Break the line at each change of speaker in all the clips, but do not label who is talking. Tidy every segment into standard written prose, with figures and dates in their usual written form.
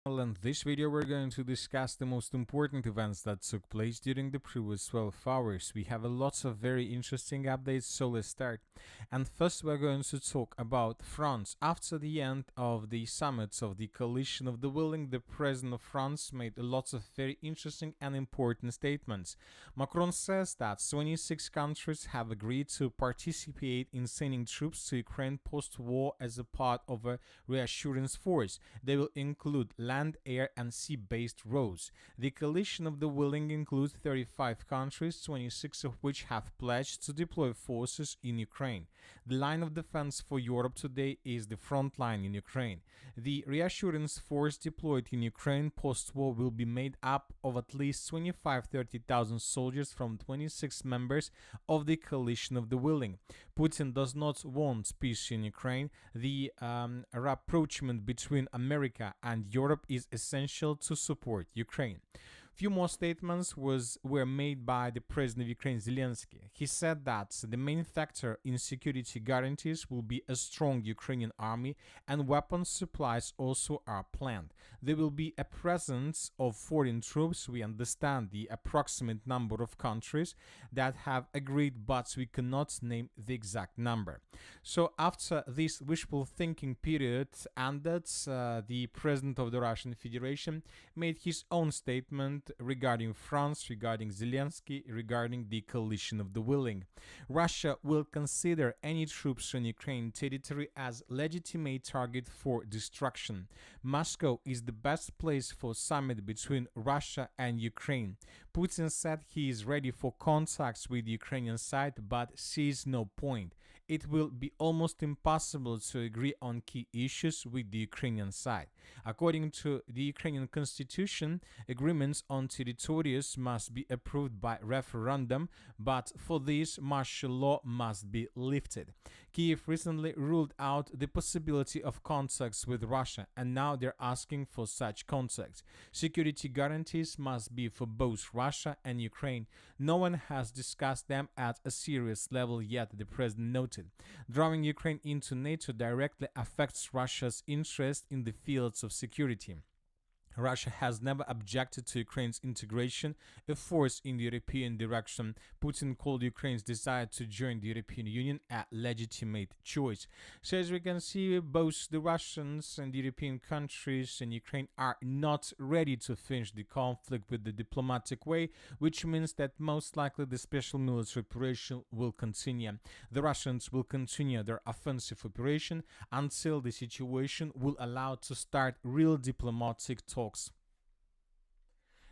Well, in this video, we're going to discuss the most important events that took place during the previous 12 hours. We have a lots of very interesting updates, so let's start. And first, we're going to talk about France. After the end of the summits of the Coalition of the Willing, the President of France made lots of very interesting and important statements. Macron says that 26 countries have agreed to participate in sending troops to Ukraine post-war as a part of a reassurance force. They will include land, air, and sea-based roads. The coalition of the willing includes 35 countries, 26 of which have pledged to deploy forces in Ukraine. The line of defense for Europe today is the front line in Ukraine. The reassurance force deployed in Ukraine post-war will be made up of at least 25-30,000 soldiers from 26 members of the coalition of the willing. Putin does not want peace in Ukraine. The rapprochement between America and Europe is essential to support Ukraine. Few more statements were made by the president of Ukraine, Zelensky. He said that the main factor in security guarantees will be a strong Ukrainian army, and weapons supplies also are planned. There will be a presence of foreign troops. We understand the approximate number of countries that have agreed, but we cannot name the exact number. So after this wishful thinking period ended, the president of the Russian Federation made his own statement regarding France, regarding Zelensky, regarding the coalition of the willing. Russia will consider any troops on Ukraine territory as legitimate target for destruction. Moscow is the best place for summit between Russia and Ukraine. Putin said he is ready for contacts with the Ukrainian side, but sees no point. It will be almost impossible to agree on key issues with the Ukrainian side. According to the Ukrainian constitution, agreements on territories must be approved by referendum, but for this, martial law must be lifted. Kiev recently ruled out the possibility of contacts with Russia, and now they're asking for such contacts. Security guarantees must be for both Russia and Ukraine. No one has discussed them at a serious level yet, the president noted. Drawing Ukraine into NATO directly affects Russia's interest in the fields of security. Russia has never objected to Ukraine's integration, a force in the European direction. Putin called Ukraine's desire to join the European Union a legitimate choice. So as we can see, both the Russians and the European countries and Ukraine are not ready to finish the conflict with the diplomatic way, which means that most likely the special military operation will continue. The Russians will continue their offensive operation until the situation will allow to start real diplomatic talks.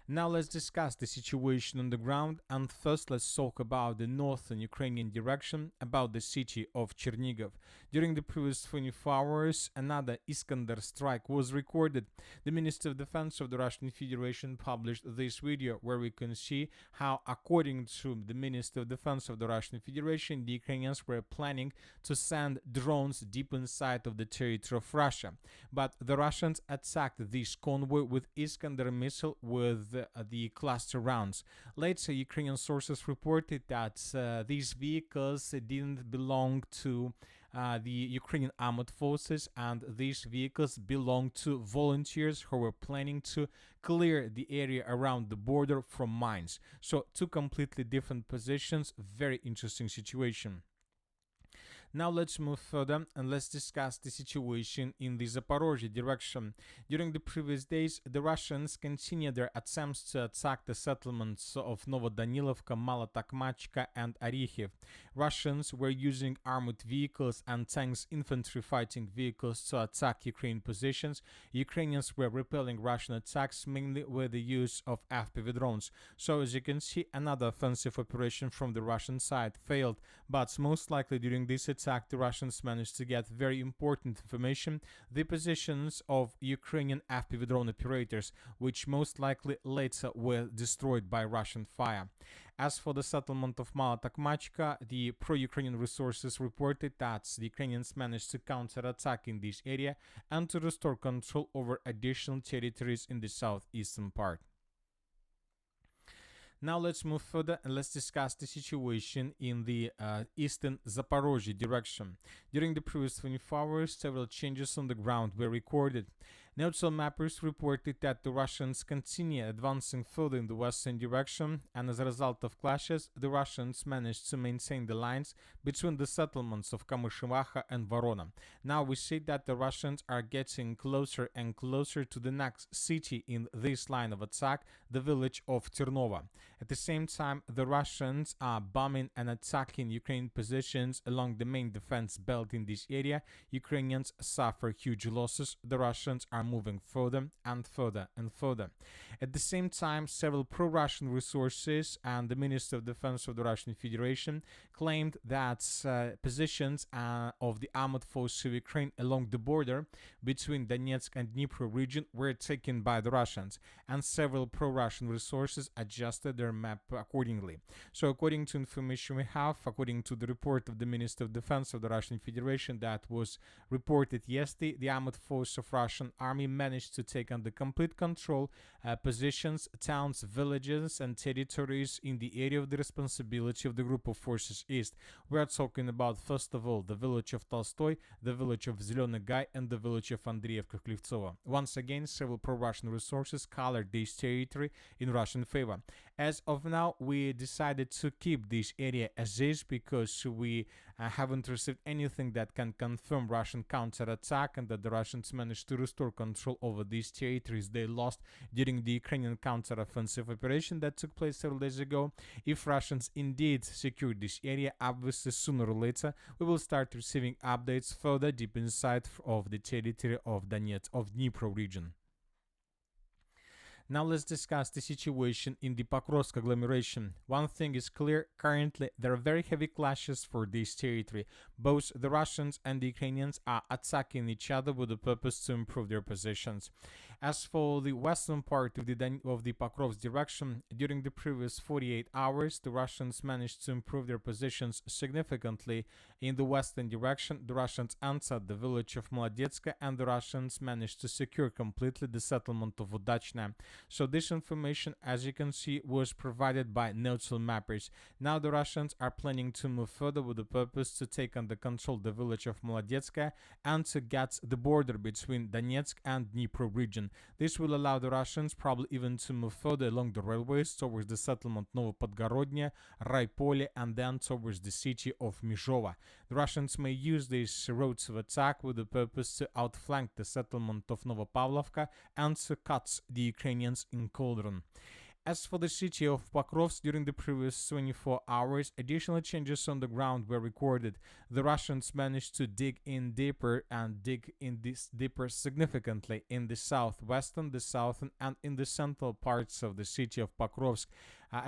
Now let's discuss the situation on the ground, and first let's talk about the northern Ukrainian direction, about the city of Chernigov. During the previous 24 hours, another Iskander strike was recorded. The Minister of Defense of the Russian Federation published this video where we can see how, according to the Minister of Defense of the Russian Federation, the Ukrainians were planning to send drones deep inside of the territory of Russia. But the Russians attacked this convoy with Iskander missile with the cluster rounds. Later, Ukrainian sources reported that these vehicles didn't belong to the Ukrainian armed forces, and these vehicles belong to volunteers who were planning to clear the area around the border from mines. So two completely different positions, very interesting situation. Now let's move further and let's discuss the situation in the Zaporozhye direction. During the previous days, the Russians continued their attempts to attack the settlements of Novodanilovka, Malotakmachka, and Orikhiv. Russians were using armored vehicles and tanks, infantry fighting vehicles to attack Ukrainian positions. Ukrainians were repelling Russian attacks mainly with the use of FPV drones. So as you can see, another offensive operation from the Russian side failed, but most likely during this attack, the Russians managed to get very important information, the positions of Ukrainian FPV drone operators, which most likely later were destroyed by Russian fire. As for the settlement of Malotakmachka, the pro-Ukrainian resources reported that the Ukrainians managed to counterattack in this area and to restore control over additional territories in the southeastern part. Now let's move further and let's discuss the situation in the eastern Zaporozhye direction. During the previous 24 hours, several changes on the ground were recorded. Neutral mappers reported that the Russians continue advancing further in the western direction, and as a result of clashes, the Russians managed to maintain the lines between the settlements of Kamyshevacha and Vorona. Now we see that the Russians are getting closer and closer to the next city in this line of attack, the village of Ternova. At the same time, the Russians are bombing and attacking Ukrainian positions along the main defense belt in this area. Ukrainians suffer huge losses. The Russians are moving further and further and further. At the same time, several pro-Russian resources and the Minister of Defense of the Russian Federation claimed that positions of the armored forces of Ukraine along the border between Donetsk and Dnipro region were taken by the Russians, and several pro-Russian resources adjusted their map accordingly. So according to information we have, according to the report of the Minister of Defense of the Russian Federation that was reported yesterday, the armored force of Russian army managed to take under complete control positions, towns, villages, and territories in the area of the responsibility of the group of forces East. We are talking about, first of all, the village of Tolstoy, the village of Zelený Gai, and the village of Andreevka-Klivtsova. Once again, several pro-Russian resources colored this territory in Russian favor. As of now, we decided to keep this area as is because we haven't received anything that can confirm Russian counterattack and that the Russians managed to restore control over these territories they lost during the Ukrainian counteroffensive operation that took place several days ago. If Russians indeed secure this area, obviously sooner or later we will start receiving updates further deep inside of the territory of Donetsk, of Dnipro region. Now let's discuss the situation in the Pokrovsk agglomeration. One thing is clear, currently there are very heavy clashes for this territory. Both the Russians and the Ukrainians are attacking each other with the purpose to improve their positions. As for the western part of the Pokrovsk direction, during the previous 48 hours, the Russians managed to improve their positions significantly in the western direction. The Russians entered the village of Molodetska, and the Russians managed to secure completely the settlement of Udachna. So this information, as you can see, was provided by neutral mappers. Now the Russians are planning to move further with the purpose to take under control the village of Molodetska and to get the border between Donetsk and Dnipro region. This will allow the Russians probably even to move further along the railways towards the settlement Novopodgorodnya, Raipole, and then towards the city of Mizhova. The Russians may use these roads of attack with the purpose to outflank the settlement of Novopavlovka and to cut the Ukrainians in Cauldron. As for the city of Pokrovsk, during the previous 24 hours, additional changes on the ground were recorded. The Russians managed to dig in deeper and dig in this deeper significantly in the southwestern, the southern, and in the central parts of the city of Pokrovsk.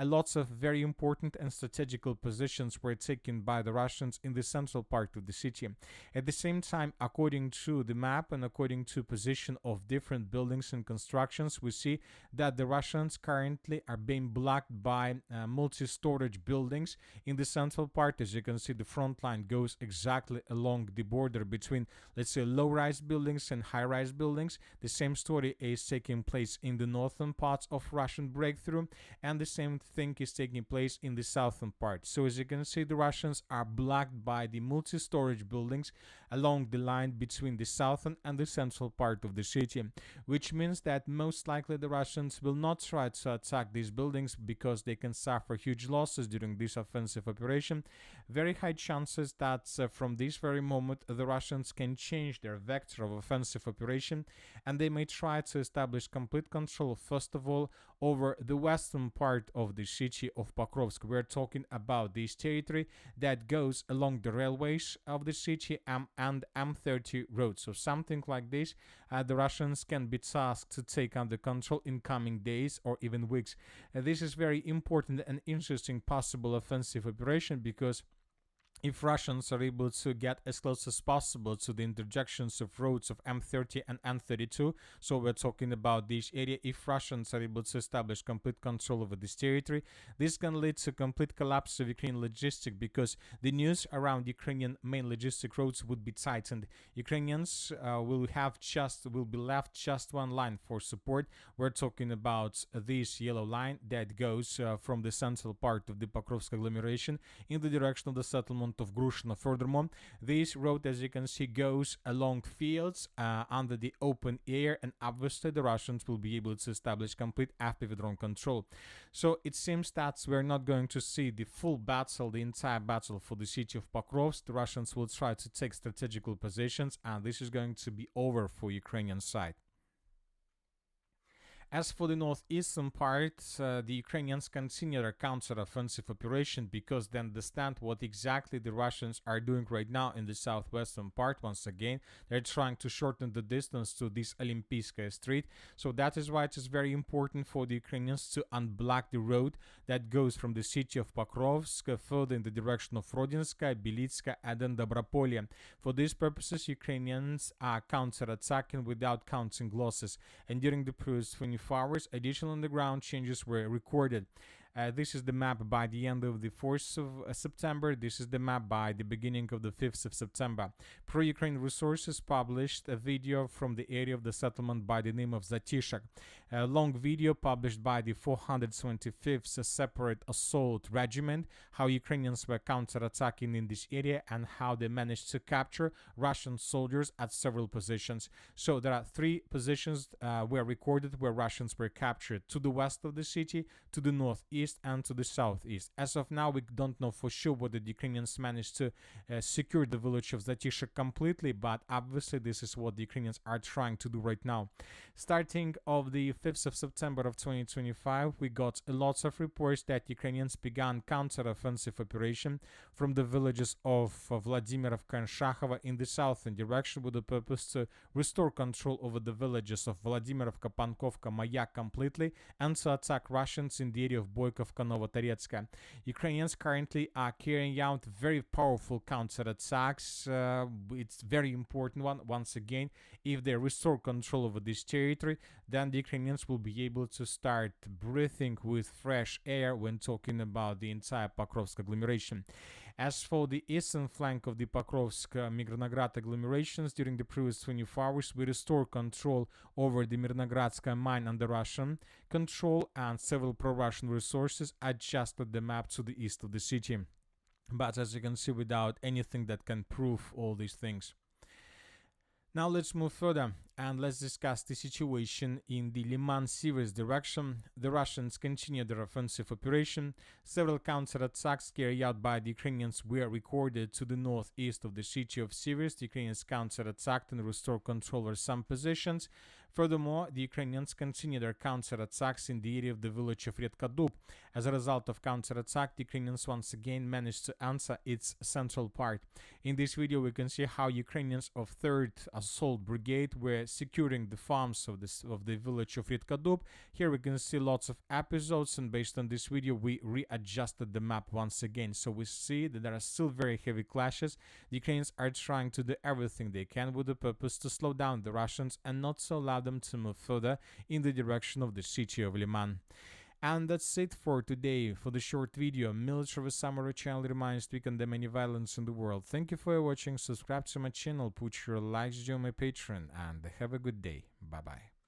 Lots of very important and strategical positions were taken by the Russians in the central part of the city. At the same time, according to the map and according to position of different buildings and constructions, we see that the Russians currently are being blocked by multi-storage buildings in the central part. As you can see, the front line goes exactly along the border between, let's say, low-rise buildings and high-rise buildings. The same story is taking place in the northern parts of Russian breakthrough, and the same thing is taking place in the southern part. So as you can see, the Russians are blocked by the multi-storage buildings along the line between the southern and the central part of the city, which means that most likely the Russians will not try to attack these buildings because they can suffer huge losses during this offensive operation. Very high chances that from this very moment the Russians can change their vector of offensive operation, and they may try to establish complete control, first of all, over the western part of the city of Pokrovsk. We're talking about this territory that goes along the railways of the city and M30 road. So something like this, the Russians can be tasked to take under control in coming days or even weeks. This is very important and interesting possible offensive operation because if Russians are able to get as close as possible to the interjections of roads of M30 and N32, so we're talking about this area, if Russians are able to establish complete control over this territory, this can lead to complete collapse of Ukrainian logistics because the news around Ukrainian main logistic roads would be tightened. Ukrainians will be left just one line for support. We're talking about this yellow line that goes from the central part of the Pokrovsk agglomeration in the direction of the settlement front of Grushino. Furthermore, this road, as you can see, goes along fields under the open air, and obviously the Russians will be able to establish complete FPV drone control. So it seems that we're not going to see the full battle, the entire battle for the city of Pokrovsk. The Russians will try to take strategical positions, and this is going to be over for Ukrainian side. As for the northeastern part, the Ukrainians continue their counter-offensive operation because they understand what exactly the Russians are doing right now in the southwestern part. Once again, they're trying to shorten the distance to this Olympiyskaya Street. So that is why it is very important for the Ukrainians to unblock the road that goes from the city of Pokrovsk further in the direction of Rodinska, Belitska, and then Dobropolye. For these purposes, Ukrainians are counter-attacking without counting losses. And during the previous 24 hours, additional underground changes were recorded. This is the map by the end of the 4th of September. This is the map by the beginning of the 5th of September. Pro-Ukraine Resources published a video from the area of the settlement by the name of Zatishak. A long video published by the 425th Separate Assault Regiment, how Ukrainians were counterattacking in this area and how they managed to capture Russian soldiers at several positions. So there are 3 positions were recorded where Russians were captured: to the west of the city, to the northeast, and to the southeast. As of now, we don't know for sure whether the Ukrainians managed to secure the village of Zatishak completely, but obviously this is what the Ukrainians are trying to do right now. Starting of the 5th of September of 2025, we got lots of reports that Ukrainians began counter-offensive operation from the villages of Vladimirivka and Shakhova in the southern direction with the purpose to restore control over the villages of Vladimirivka, Pankovka, Mayak completely, and to attack Russians in the area of Boykovka, Novotoretska. Ukrainians currently are carrying out very powerful counterattacks. It's very important one. Once again, if they restore control over this territory, then the Ukrainians will be able to start breathing with fresh air when talking about the entire Pokrovsk agglomeration. As for the eastern flank of the Pokrovsk Mirnograd agglomerations, during the previous 24 hours, we restored control over the Mirnogradskaya mine under Russian control, and several pro-Russian resources adjusted the map to the east of the city. But as you can see, without anything that can prove all these things. Now let's move further and let's discuss the situation in the Liman-Siversk direction. The Russians continue their offensive operation. Several counterattacks carried out by the Ukrainians were recorded to the northeast of the city of Siversk. The Ukrainians counterattacked and restored control over some positions. Furthermore, the Ukrainians continue their counterattacks in the area of the village of Redkadub. As a result of counterattack, the Ukrainians once again managed to answer its central part. In this video, we can see how Ukrainians of 3rd Assault Brigade were securing the farms of the village of Redkadub. Here we can see lots of episodes, and based on this video, we readjusted the map once again. So we see that there are still very heavy clashes. The Ukrainians are trying to do everything they can with the purpose to slow down the Russians and not to allow them to move further in the direction of the city of Liman. And that's it for today. For the short video, Military Summary channel reminds to condemn any violence in the world. Thank you for watching. Subscribe to my channel, put your likes, join my Patreon, and have a good day. Bye bye.